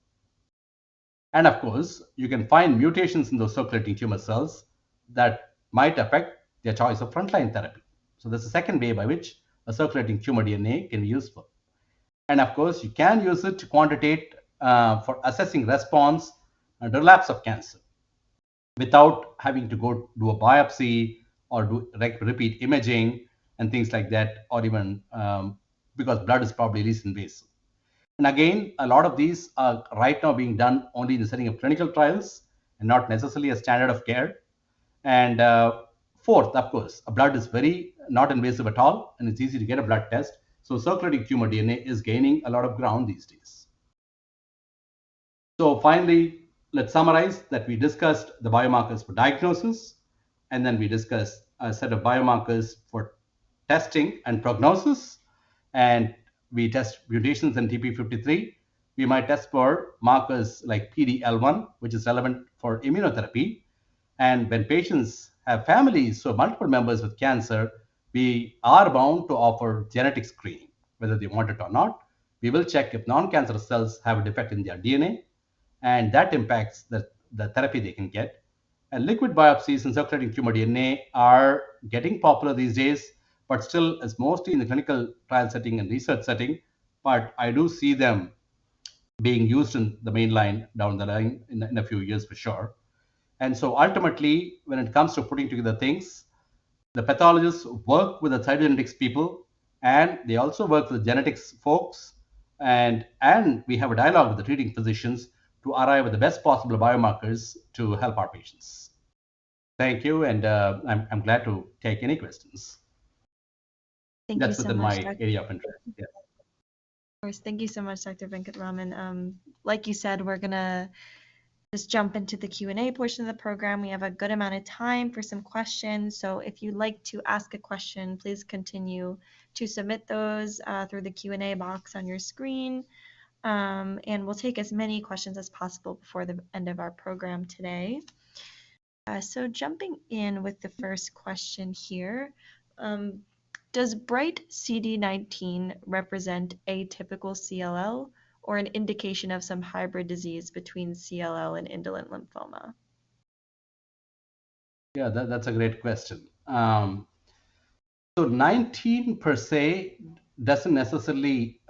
And of course, you can find mutations in those circulating tumor cells that might affect their choice of frontline therapy. So there's a second way by which a circulating tumor DNA can be useful. And of course, you can use it to quantitate for assessing response and relapse of cancer without having to go do a biopsy or do repeat imaging and things like that, or even because blood is probably least invasive. And again, a lot of these are right now being done only in the setting of clinical trials and not necessarily a standard of care. And fourth, of course, a blood is very not invasive at all, and it's easy to get a blood test. So circulating tumor DNA is gaining a lot of ground these days. So finally, let's summarize that we discussed the biomarkers for diagnosis, and then we discussed a set of biomarkers for testing and prognosis, and we test mutations in TP53. We might test for markers like PD-L1, which is relevant for immunotherapy. And when patients have families, so multiple members with cancer, we are bound to offer genetic screening, whether they want it or not. We will check if non-cancerous cells have a defect in their DNA, and that impacts the therapy they can get. And liquid biopsies and circulating tumor DNA are getting popular these days, but still is mostly in the clinical trial setting and research setting. But I do see them being used in the main line down the line in a few years for sure. And so ultimately, when it comes to putting together things, the pathologists work with the cytogenetics people, and they also work with the genetics folks, and we have a dialogue with the treating physicians to arrive at the best possible biomarkers to help our patients. Thank you, and I'm glad to take any questions. Thank That's you so within much, my Dr. area of interest. Yeah. Of course, thank you so much, Dr. Venkataraman. Like you said, we're gonna just jump into the Q&A portion of the program. We have a good amount of time for some questions. So if you'd like to ask a question, please continue to submit those through the Q&A box on your screen. And we'll take as many questions as possible before the end of our program today. So jumping in with the first question here, does bright CD19 represent atypical CLL or an indication of some hybrid disease between CLL and indolent lymphoma? Yeah, that's a great question. So 19 per se doesn't necessarily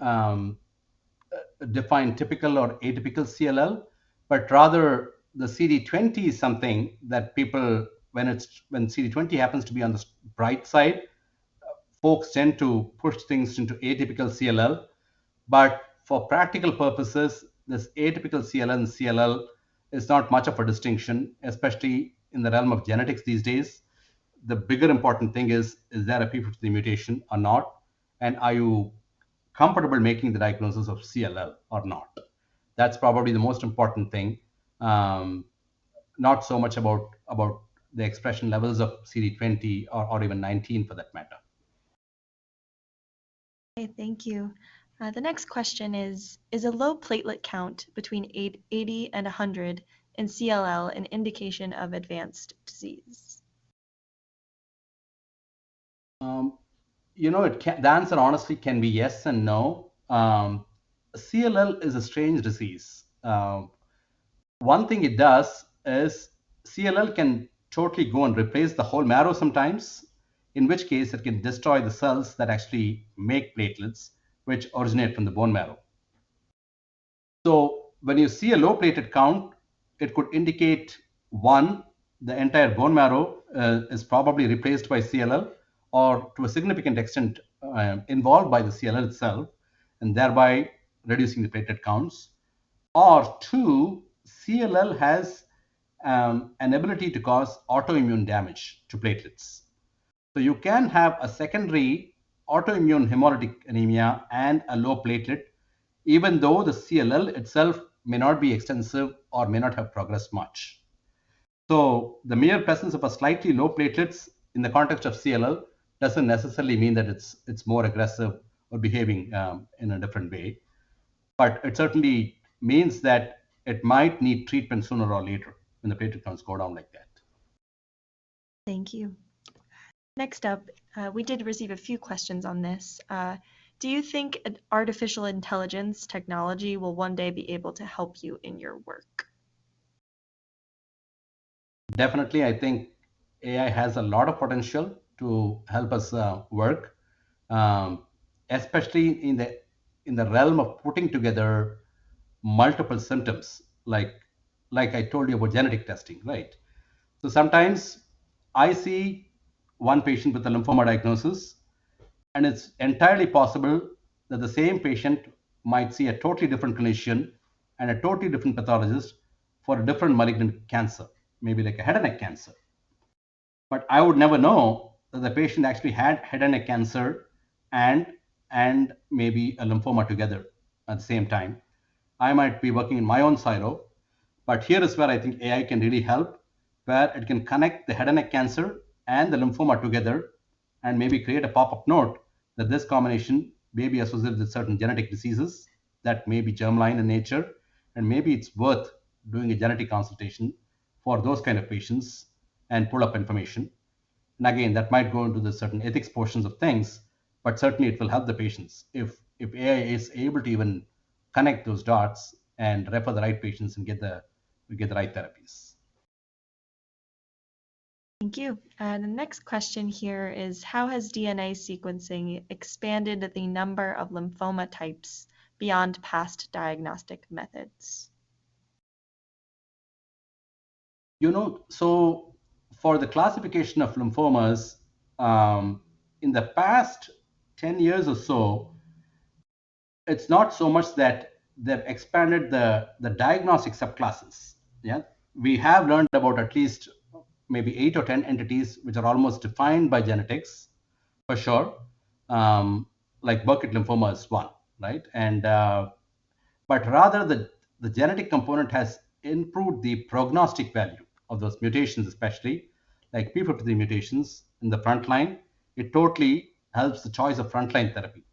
define typical or atypical CLL, but rather the CD20 is something that people, when CD20 happens to be on the bright side, folks tend to push things into atypical CLL. But for practical purposes, this atypical CLL and CLL is not much of a distinction, especially in the realm of genetics these days. The bigger important thing is there a P53 mutation or not? And are you comfortable making the diagnosis of CLL or not? That's probably the most important thing. Not so much about the expression levels of CD20 or even 19 for that matter. Okay, thank you. The next question is a low platelet count between 80 and 100 in CLL an indication of advanced disease? The answer honestly can be yes and no. CLL is a strange disease. One thing it does is CLL can totally go and replace the whole marrow sometimes, in which case it can destroy the cells that actually make platelets, which originate from the bone marrow. So when you see a low platelet count, it could indicate one, the entire bone marrow is probably replaced by CLL, or to a significant extent involved by the CLL itself, and thereby reducing the platelet counts. Or two, CLL has an ability to cause autoimmune damage to platelets. So you can have a secondary autoimmune hemolytic anemia and a low platelet, even though the CLL itself may not be extensive or may not have progressed much. So the mere presence of a slightly low platelets in the context of CLL doesn't necessarily mean that it's more aggressive or behaving in a different way, but it certainly means that it might need treatment sooner or later when the platelet counts go down like that. Thank you. Next up, we did receive a few questions on this. Do you think artificial intelligence technology will one day be able to help you in your work? Definitely, I think AI has a lot of potential to help us work, um, especially in the realm of putting together multiple symptoms, like I told you about genetic testing, right? So sometimes I see one patient with a lymphoma diagnosis, and it's entirely possible that the same patient might see a totally different clinician and a totally different pathologist for a different malignant cancer, maybe like a head and neck cancer. But I would never know that the patient actually had head and neck cancer and and maybe a lymphoma together at the same time. I might be working in my own silo, but here is where I think AI can really help, where it can connect the head and neck cancer and the lymphoma together and maybe create a pop-up note that this combination may be associated with certain genetic diseases that may be germline in nature, and maybe it's worth doing a genetic consultation for those kind of patients and pull up information. And again, that might go into the certain ethics portions of things, but certainly it will help the patients if AI is able to even connect those dots and refer the right patients and get the right therapies. Thank you. The next question here is, how has DNA sequencing expanded the number of lymphoma types beyond past diagnostic methods? So for the classification of lymphomas, um, in the past 10 years or so, it's not so much that they've expanded the diagnostic subclasses. Yeah, we have learned about at least maybe 8 or 10 entities which are almost defined by genetics, for sure. Um, like Burkitt lymphoma is one, right? And but rather the genetic component has improved the prognostic value of those mutations, especially like p53 mutations in the front line. It totally helps the choice of frontline therapy,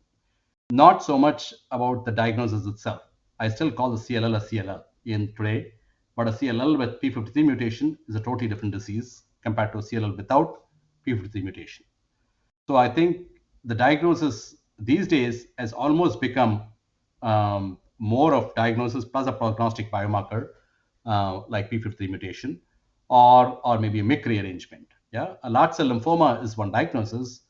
not so much about the diagnosis itself. I still call the CLL a CLL in today, but a CLL with P53 mutation is a totally different disease compared to a CLL without P53 mutation. So I think the diagnosis these days has almost become more of diagnosis plus a prognostic biomarker, like P53 mutation, or maybe a MYC rearrangement. Yeah, a large cell lymphoma is one diagnosis,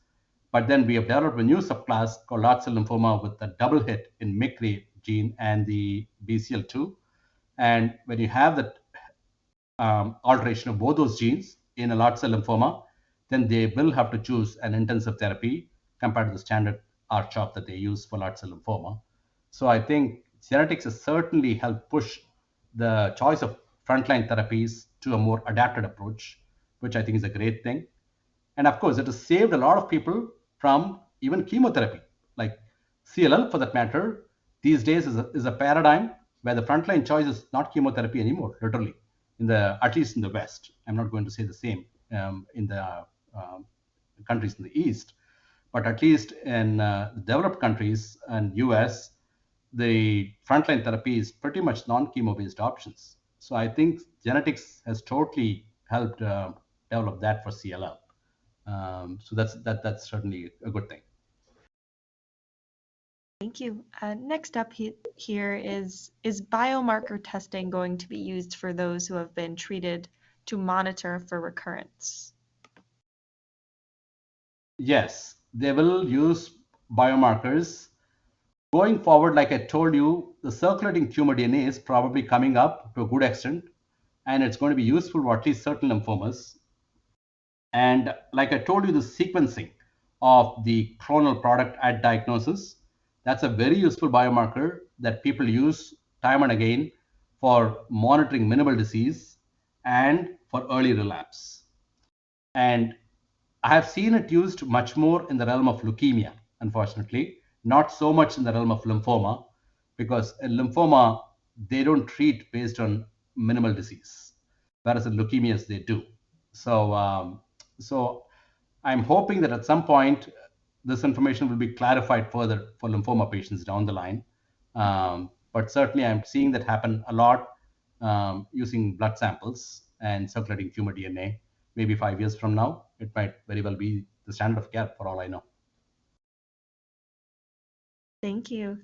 but then we have developed a new subclass called large cell lymphoma with a double hit in MYC gene and the BCL2. And when you have that alteration of both those genes in a large cell lymphoma, then they will have to choose an intensive therapy compared to the standard R-CHOP that they use for large cell lymphoma. So I think genetics has certainly helped push the choice of frontline therapies to a more adapted approach, which I think is a great thing. And of course, it has saved a lot of people from even chemotherapy, like CLL for that matter. These days is a paradigm where the frontline choice is not chemotherapy anymore, literally, at least in the West. I'm not going to say the same in the countries in the East, but at least in developed countries and US, the frontline therapy is pretty much non-chemo based options. So I think genetics has totally helped develop that for CLL. So that's certainly a good thing. Thank you. Next up here is biomarker testing going to be used for those who have been treated to monitor for recurrence? Yes, they will use biomarkers. Going forward, like I told you, the circulating tumor DNA is probably coming up to a good extent, and it's going to be useful for at least certain lymphomas. And like I told you, the sequencing of the clonal product at diagnosis, that's a very useful biomarker that people use time and again for monitoring minimal disease and for early relapse. And I have seen it used much more in the realm of leukemia, unfortunately, not so much in the realm of lymphoma, because in lymphoma, they don't treat based on minimal disease, whereas in leukemias they do. So I'm hoping that at some point this information will be clarified further for lymphoma patients down the line. But certainly, I'm seeing that happen a lot using blood samples and circulating tumor DNA. Maybe 5 years from now, it might very well be the standard of care for all I know. Thank you.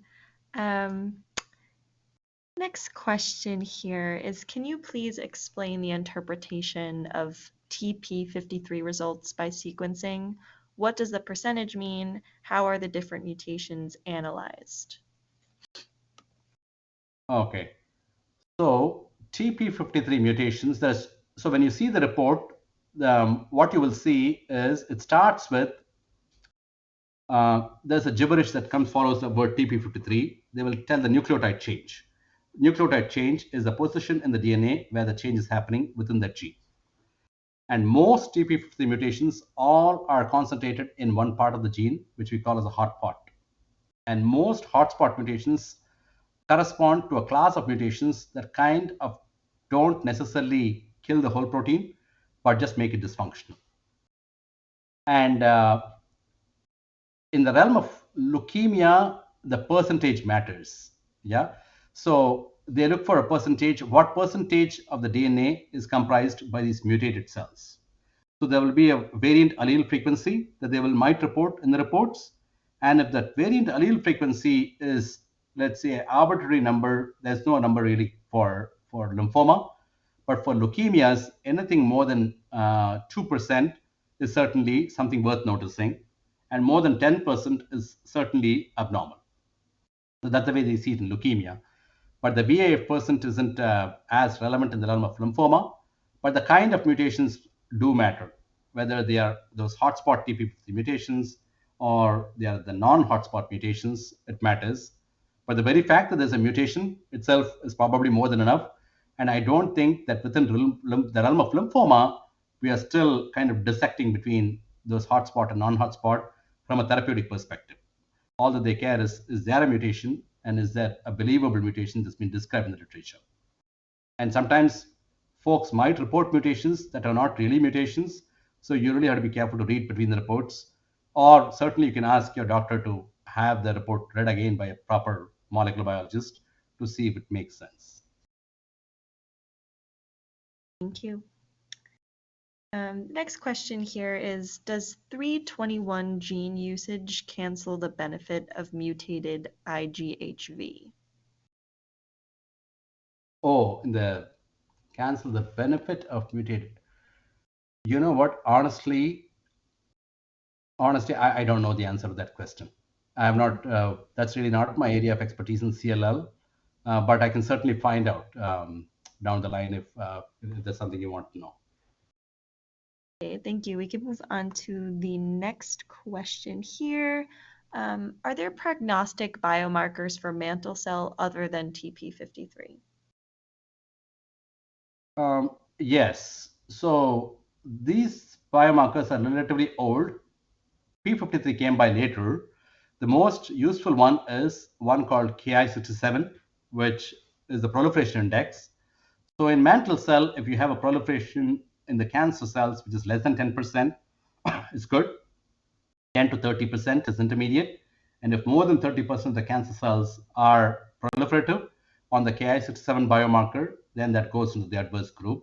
Next question here is, can you please explain the interpretation of TP53 results by sequencing? What does the percentage mean? How are the different mutations analyzed? Okay. So TP53 mutations, so when you see the report, what you will see is it starts with there's a gibberish that comes follows the word TP53. They will tell the nucleotide change. Nucleotide change is the position in the DNA where the change is happening within that gene. And most TP53 mutations all are concentrated in one part of the gene, which we call as a hotspot. And most hotspot mutations correspond to a class of mutations that kind of don't necessarily kill the whole protein, but just make it dysfunctional. And in the realm of leukemia, the percentage matters. Yeah. So they look for a percentage. What percentage of the DNA is comprised by these mutated cells? So there will be a variant allele frequency that they might report in the reports. And if that variant allele frequency is, let's say, an arbitrary number, there's no number really for lymphoma. But for leukemias, anything more than 2% is certainly something worth noticing. And more than 10% is certainly abnormal. So that's the way they see it in leukemia. But the VAF percent isn't as relevant in the realm of lymphoma. But the kind of mutations do matter, whether they are those hotspot TP53 mutations or they are the non-hotspot mutations, it matters. But the very fact that there's a mutation itself is probably more than enough. And I don't think that within the realm of lymphoma, we are still kind of dissecting between those hotspot and non-hotspot from a therapeutic perspective. All that they care is there a mutation and is there a believable mutation that's been described in the literature? And sometimes folks might report mutations that are not really mutations. So you really have to be careful to read between the reports. Or certainly you can ask your doctor to have the report read again by a proper molecular biologist to see if it makes sense. Thank you. Next question here is, does 321 gene usage cancel the benefit of mutated IGHV? Oh, in the cancel the benefit of mutated. You know what? Honestly, I don't know the answer to that question. I have not. That's really not my area of expertise in CLL, but I can certainly find out down the line if there's something you want to know. Okay, thank you. We can move on to the next question here. Are there prognostic biomarkers for mantle cell other than TP53? Yes. So these biomarkers are relatively old. P53 came by later. The most useful one is one called Ki67, which is the proliferation index. So in mantle cell, if you have a proliferation in the cancer cells, which is less than 10%, it's good. 10 to 30% is intermediate. And if more than 30% of the cancer cells are proliferative on the Ki67 biomarker, then that goes into the adverse group.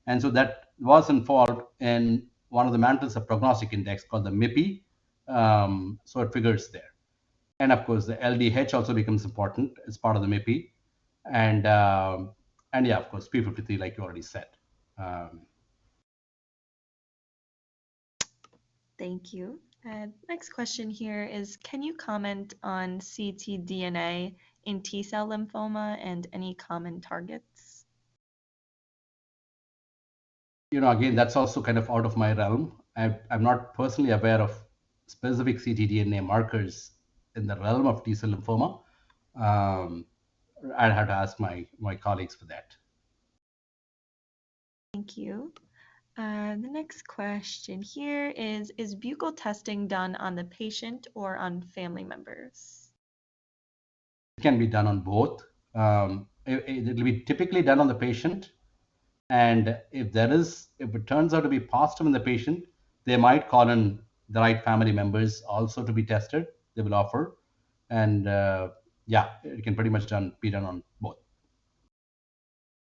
And so that was involved in one of the mantles of prognostic index called the MIPI. So it figures there. And of course, the LDH also becomes important as part of the MIPI. And yeah, of course, P53, like you already said. Thank you. Next question here is, can you comment on ctDNA in T-cell lymphoma and any common targets? Again, that's also kind of out of my realm. I'm not personally aware of specific ctDNA markers in the realm of T-cell lymphoma. I'd have to ask my colleagues for that. Thank you. The next question here is buccal testing done on the patient or on family members? It can be done on both. it will be typically done on the patient. And if it turns out to be positive in the patient, they might call in the right family members also to be tested. They will offer, and yeah, it can pretty much be done on both.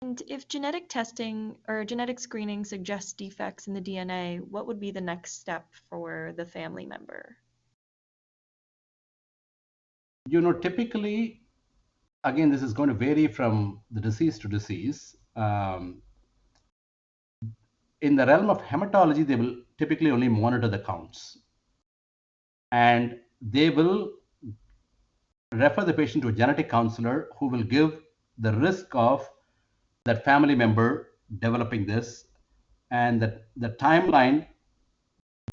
And if genetic testing or genetic screening suggests defects in the DNA, what would be the next step for the family member? Typically, again, this is going to vary from the disease to disease. In the realm of hematology, they will typically only monitor the counts, and they will refer the patient to a genetic counselor who will give the risk of that family member developing this, and the timeline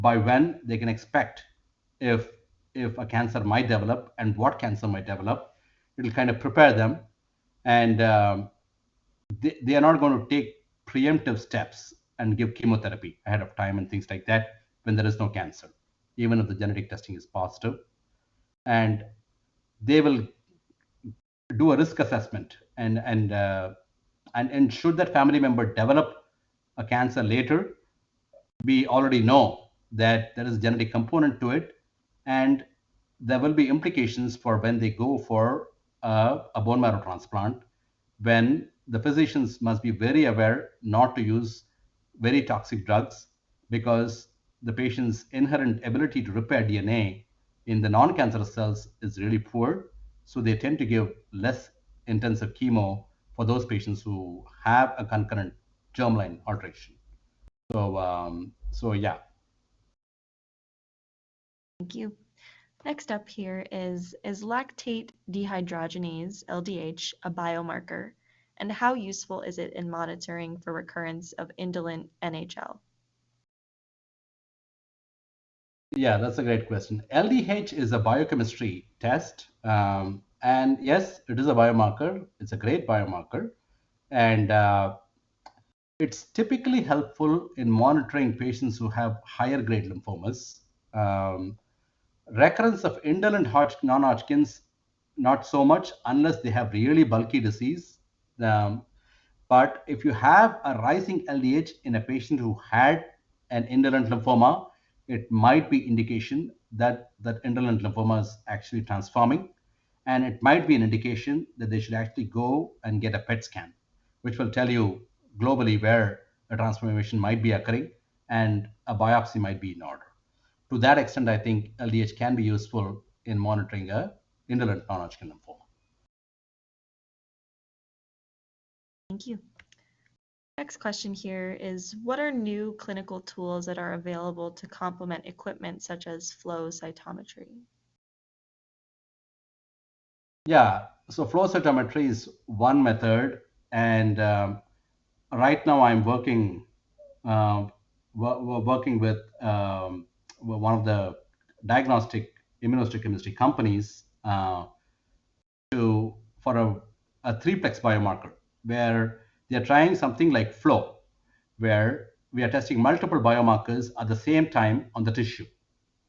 by when they can expect if a cancer might develop and what cancer might develop. It will kind of prepare them, and they are not going to take preemptive steps and give chemotherapy ahead of time and things like that when there is no cancer, even if the genetic testing is positive. And they will do a risk assessment, and should that family member develop a cancer later, we already know that there is a genetic component to it, and there will be implications for when they go for a bone marrow transplant, when the physicians must be very aware not to use very toxic drugs, because the patient's inherent ability to repair DNA in the non-cancerous cells is really poor. So they tend to give less intensive chemo for those patients who have a concurrent germline alteration. So yeah. Thank you. Next up here is lactate dehydrogenase, LDH, a biomarker? And how useful is it in monitoring for recurrence of indolent NHL? Yeah, that's a great question. LDH is a biochemistry test. And yes, it is a biomarker. It's a great biomarker. And it's typically helpful in monitoring patients who have higher grade lymphomas. Um, Recurrence of indolent non-Hodgkin's, not so much unless they have really bulky disease. Um, but if you have a rising LDH in a patient who had an indolent lymphoma, it might be indication that that indolent lymphoma is actually transforming, and it might be an indication that they should actually go and get a PET scan, which will tell you globally where a transformation might be occurring, and a biopsy might be in order. To that extent, I think LDH can be useful in monitoring a indolent non-Hodgkin lymphoma. Thank you. Next question here is, what are new clinical tools that are available to complement equipment such as flow cytometry? Yeah, so flow cytometry is one method, and right now I'm uh, working with one of the diagnostic immunohistochemistry companies for a threeplex biomarker, where they're trying something like flow, where we are testing multiple biomarkers at the same time on the tissue,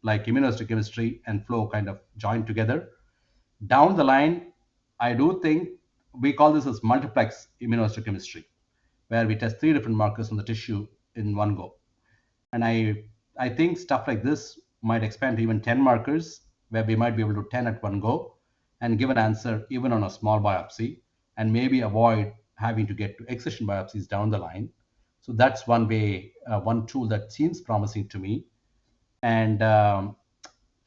like immunohistochemistry and flow kind of joined together. Down the line, I do think we call this as multiplex immunohistochemistry, where we test three different markers on the tissue in one go. And I think stuff like this might expand to even 10 markers, where we might be able to do 10 at one go and give an answer even on a small biopsy, and maybe avoid having to get to excision biopsies down the line. So that's one way, one tool that seems promising to me. And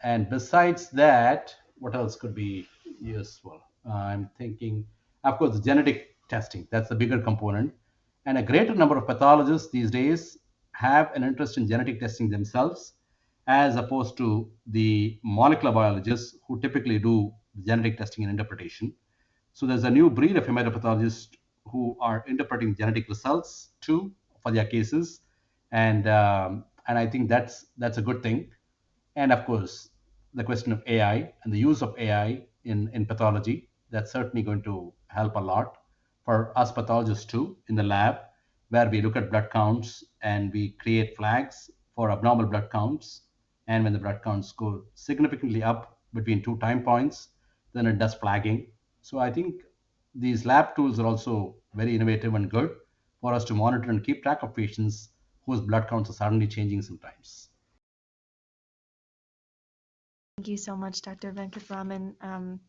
and besides that, what else could be useful? I'm thinking, of course, the genetic testing. That's the bigger component. And a greater number of pathologists these days have an interest in genetic testing themselves, as opposed to the molecular biologists who typically do genetic testing and interpretation. So there's a new breed of hematopathologists who are interpreting genetic results too for their cases, and I think that's a good thing. And of course, the question of AI and the use of AI in pathology, that's certainly going to help a lot for us pathologists too in the lab, where we look at blood counts and we create flags for abnormal blood counts. And when the blood counts go significantly up between two time points, then it does flagging. So I think These lab tools are also very innovative and good for us to monitor and keep track of patients whose blood counts are suddenly changing sometimes. Thank you so much, Dr. Venkatraman.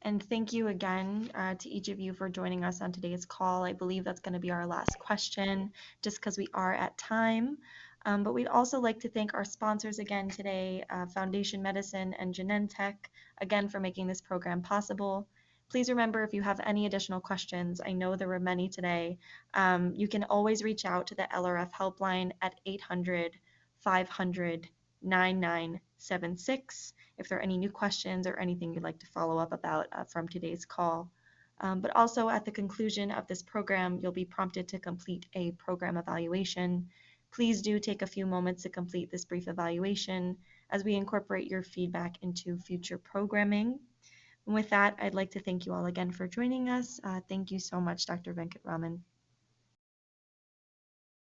And thank you again to each of you for joining us on today's call. I believe that's going to be our last question, just because we are at time. But we'd also like to thank our sponsors again today, Foundation Medicine and Genentech, again for making this program possible. Please remember, if you have any additional questions, I know there were many today, you can always reach out to the LRF helpline at 800 500 9976 if there are any new questions or anything you'd like to follow up about from today's call. But also at the conclusion of this program, you'll be prompted to complete a program evaluation. Please do take a few moments to complete this brief evaluation as we incorporate your feedback into future programming. And with that, I'd like to thank you all again for joining us. Thank you so much, Dr. Venkatraman.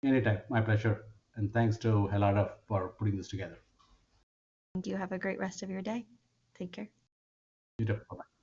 Anytime, my pleasure. And thanks to LRF for putting this together. Thank you. Have a great rest of your day. Take care. You too. Bye-bye.